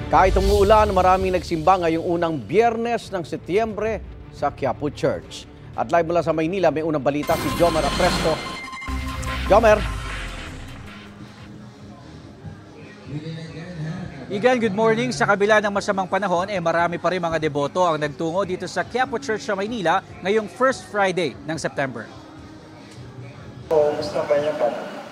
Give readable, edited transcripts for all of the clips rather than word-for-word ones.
Kahit umuulan, maraming nagsimba ngayong unang Biyernes ng Setyembre sa Quiapo Church. At live mula sa Maynila, may unang balita si Jomer Apresto. Jomer! Igan, good morning. Sa kabila ng masamang panahon, marami pa rin mga deboto ang nagtungo dito sa Quiapo Church sa Maynila ngayong first Friday ng September.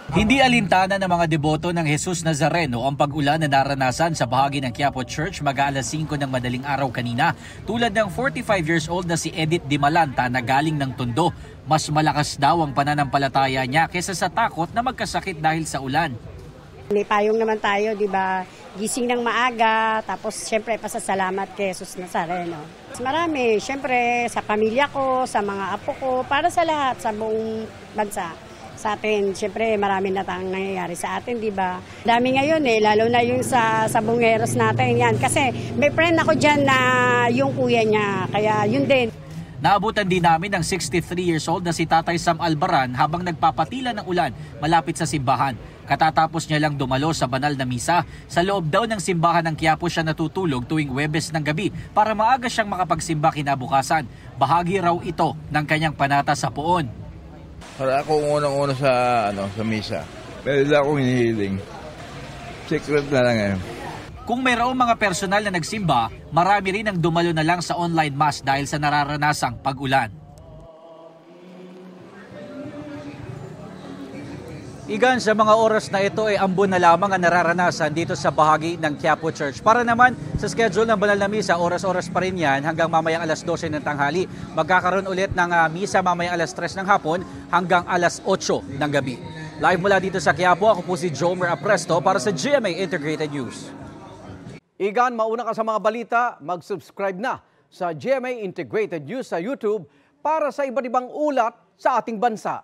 Hindi alintana ng mga deboto ng Jesus Nazareno ang pag-ulan na naranasan sa bahagi ng Quiapo Church mag-aalas 5 ng madaling araw kanina, tulad ng 45 years old na si Edith Dimalanta na galing ng Tondo. Mas malakas daw ang pananampalataya niya kaysa sa takot na magkasakit dahil sa ulan. May payong naman tayo, di ba? Gising ng maaga, tapos syempre pasasalamat kay Jesus Nazareno. Marami, syempre sa pamilya ko, sa mga apo ko, para sa lahat, sa buong bansa. Sa atin, syempre marami na tayong nangyayari sa atin, di ba? Dami ngayon lalo na yung sa bungeros natin yan. Kasi may friend ako dyan na yung kuya niya, kaya yun din. Naabutan din namin ng 63 years old na si Tatay Sam Albaran habang nagpapatila ng ulan malapit sa simbahan. Katatapos niya lang dumalo sa banal na misa. Sa loob daw ng simbahan ng Quiapo siya natutulog tuwing Huwebes ng gabi para maaga siyang makapagsimba kinabukasan. Bahagi raw ito ng kanyang panata sa poon. Para ako unang-una sa misa. Pero hindi ako hinihiling. Secret na lang ngayon. Kung mayroong mga personal na nagsimba, marami rin ang dumalo na lang sa online mass dahil sa nararanasang pag-ulan. Igan, sa mga oras na ito ambon na lamang ang nararanasan dito sa bahagi ng Quiapo Church. Para naman sa schedule ng banal na misa, oras-oras pa rin yan hanggang mamayang alas 12 ng tanghali. Magkakaroon ulit ng misa mamayang alas 3 ng hapon hanggang alas 8 ng gabi. Live mula dito sa Quiapo, ako po si Jomer Apresto para sa GMA Integrated News. Igan, mauna ka sa mga balita, mag-subscribe na sa GMA Integrated News sa YouTube para sa iba't ibang ulat sa ating bansa.